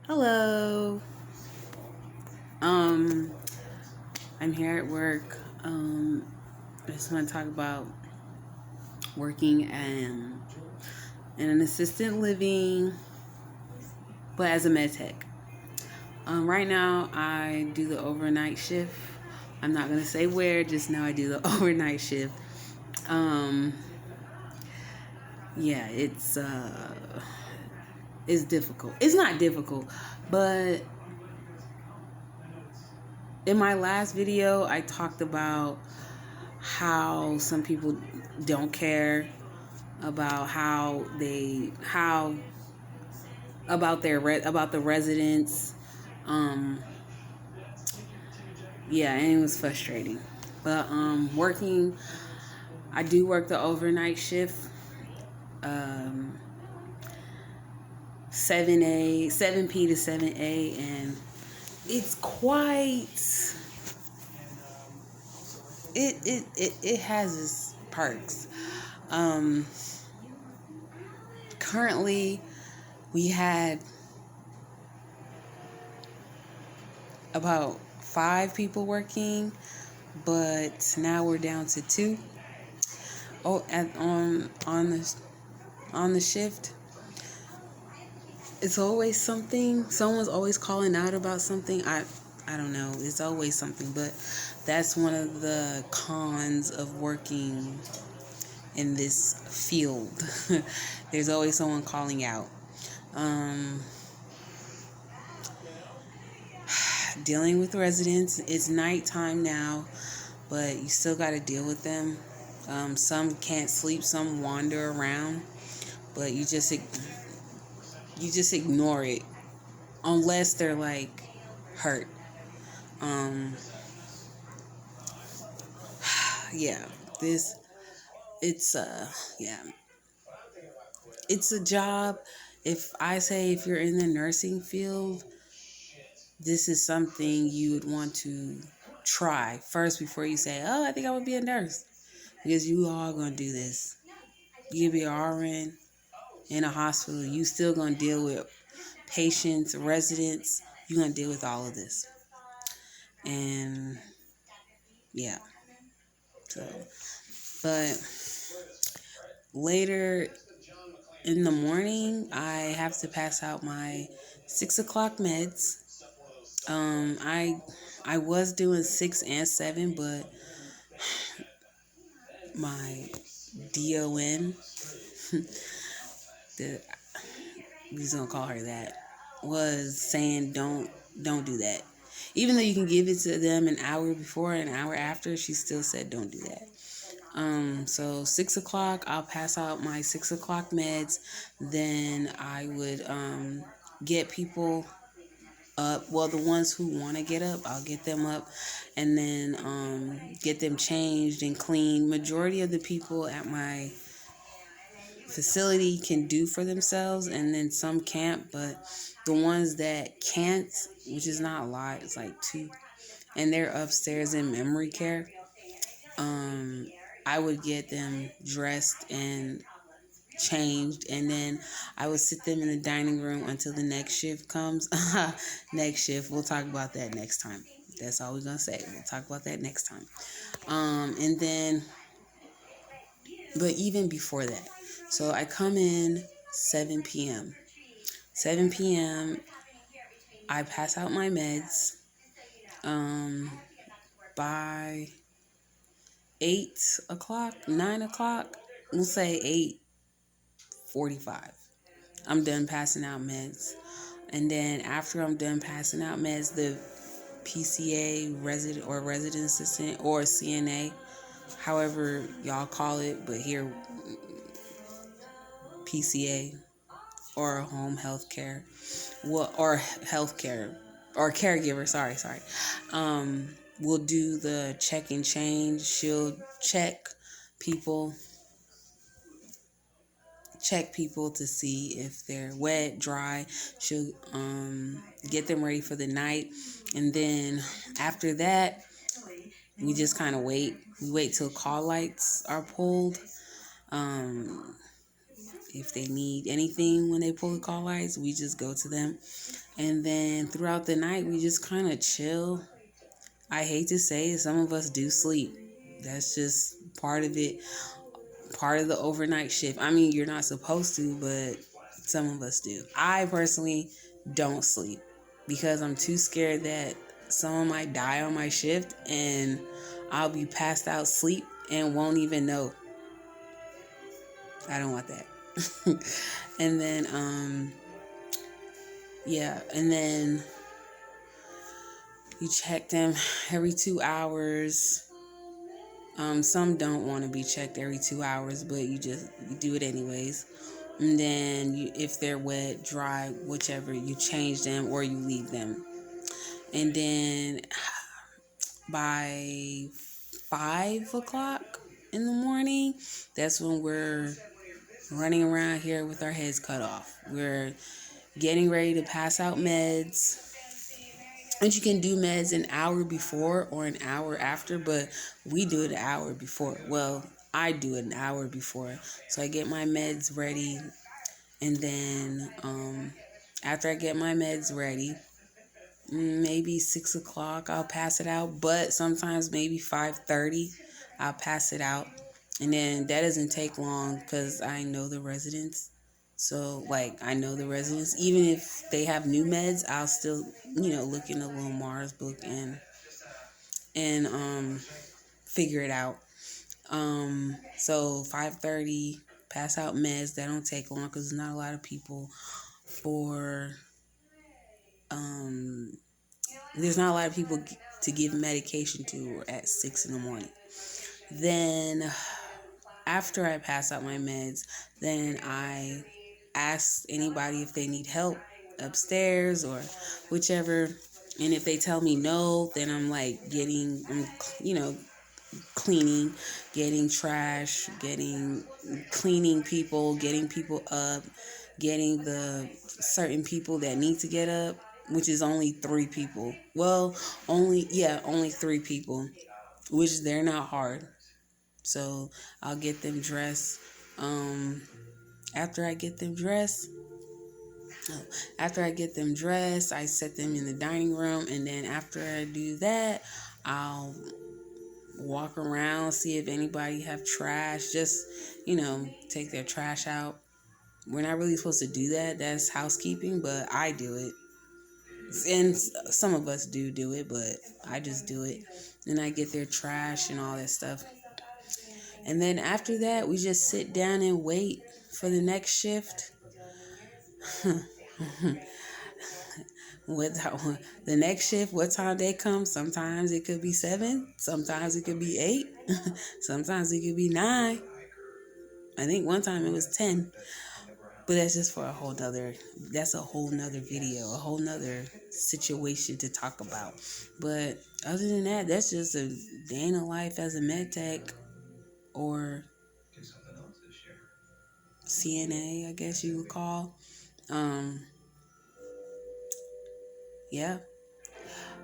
Hello. Um, I'm here at work. I just want to talk about working in an assisted living, but as a med tech. Right now, I do the overnight shift. I'm not gonna say where. Just now, I do the overnight shift. Um, yeah, it's difficult. It's not difficult, but in my last video, I talked about how some people don't care about how about about the residents. Um, yeah, and it was frustrating. But working, I do work the overnight shift. Um, 7 p to 7 a, and it's quite. It has its perks. Um, Currently, we had about 5 people working, but now we're down to 2. Oh, on the shift, it's always something. Someone's always calling out about something. I don't know. It's always something, but that's one of the cons of working in this field. There's always someone calling out. Um, Dealing with residents. It's nighttime now, but you still got to deal with them. Some can't sleep, some wander around, but you just ignore it unless they're like hurt. Um, yeah, this it's yeah, it's a job. If I say if you're in the nursing field, this is something you would want to try first before you say, "Oh, I think I would be a nurse," because you all gonna do this. You can be an RN in a hospital. You still gonna deal with patients, residents. You're gonna deal with all of this, and yeah. So, but later in the morning, I have to pass out my 6 o'clock meds. Um, I I was doing 6 and 7, but my DON, the we just gonna call her that, was saying don't do that. Even though you can give it to them an hour before, an hour after, she still said don't do that. So 6 o'clock, I'll pass out my 6 o'clock meds. Then I would get people up. Well, the ones who want to get up, I'll get them up, and then get them changed and cleaned. Majority of the people at my facility can do for themselves, and then some can't. But the ones that can't, which is not a lot, it's like 2, and they're upstairs in memory care. Um, I would get them dressed and changed, and then I would sit them in the dining room until the next shift comes. Next shift, we'll talk about that next time. That's all we're gonna say. We'll talk about that next time. And then, but even before that, so I come in 7 p.m. 7 p.m. I pass out my meds. By 8 o'clock, 9 o'clock, we'll say 8:45. I'm done passing out meds. And then after I'm done passing out meds, the PCA resident or resident assistant or CNA, however y'all call it, but here PCA or home health care, well, or healthcare or caregiver. Sorry. We'll do the check and change. She'll people check people to see if they're wet, dry. She'll get them ready for the night, and then after that, we just kind of wait. We wait till call lights are pulled. Um, If they need anything when they pull the call lights, we just go to them. And then throughout the night, we just kind of chill. I hate to say it, some of us do sleep. That's just part of it, part of the overnight shift. I mean, you're not supposed to, but some of us do. I personally don't sleep because I'm too scared that someone might die on my shift and I'll be passed out sleep and won't even know. I don't want that. And then, yeah, and then you check them every 2 hours. Some don't want to be checked every 2 hours, but you do it anyways. And then if they're wet, dry, whichever, you change them or you leave them. And then by 5 o'clock in the morning, that's when we're running around here with our heads cut off. We're getting ready to pass out meds. And you can do meds an hour before or an hour after, but we do it an hour before. Well, I do it an hour before. So I get my meds ready, and then after I get my meds ready, maybe 6 o'clock I'll pass it out. But sometimes maybe 5:30 I'll pass it out, and then that doesn't take long because I know the residents. So, like, I know the residents. Even if they have new meds, I'll still, look in the little Mars book and figure it out. So 5:30, pass out meds. That don't take long because there's not a lot of people for. There's not a lot of people to give medication to at 6 in the morning. Then after I pass out my meds, then I ask anybody if they need help upstairs or whichever. And if they tell me no, then I'm like cleaning, getting trash, cleaning people, getting people up, getting the certain people that need to get up, which is only 3 people. Well, only 3 people, which they're not hard. So I'll get them dressed. After I get them dressed, I set them in the dining room, and then after I do that, I'll walk around, see if anybody have trash, just, take their trash out. We're not really supposed to do that. That's housekeeping, but I do it. And some of us do it, but I just do it. And I get their trash and all that stuff. And then after that, we just sit down and wait for the next shift. With the next shift, what time they come? Sometimes it could be 7, sometimes it could be 8, sometimes it could be 9. I think one time it was 10, but that's just for that's a whole nother video, a whole nother situation to talk about. But other than that, that's just a day in the life as a med tech or CNA, I guess you would call. Yeah.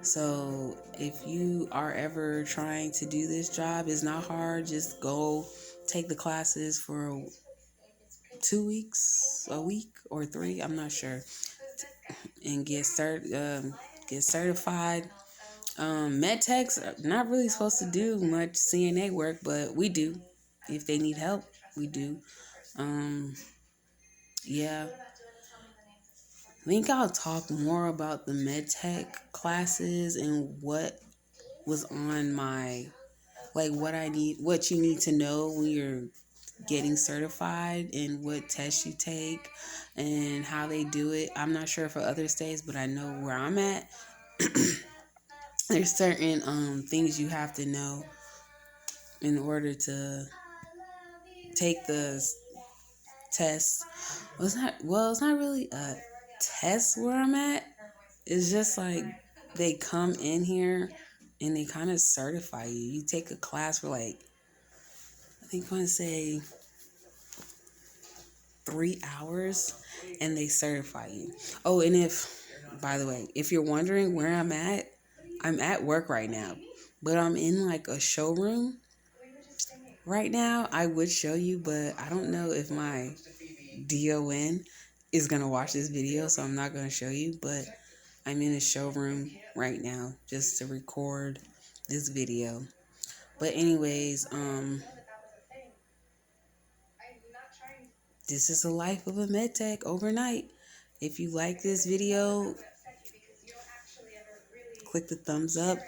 So if you are ever trying to do this job, it's not hard. Just go take the classes for 2 weeks, a week or 3, I'm not sure, and get certified. Med techs are not really supposed to do much CNA work, but we do. If they need help, we do. Yeah. I think I'll talk more about the med tech classes and what was on my, like, what you need to know when you're getting certified and what tests you take and how they do it. I'm not sure for other states, but I know where I'm at. There's certain things you have to know in order to take the test. It's not really a test where I'm at. It's just like they come in here and they kind of certify you. You take a class for like, I think I want to say 3 hours, and they certify you. Oh, and by the way, if you're wondering where I'm at work right now, but I'm in like a showroom right now. I would show you, but I don't know if my DON is gonna watch this video, so I'm not gonna show you, but I'm in a showroom right now just to record this video. But anyways, this is the life of a med tech overnight. If you like this video, click the thumbs up.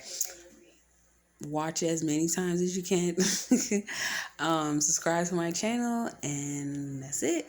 Watch it as many times as you can. Subscribe to my channel, and that's it.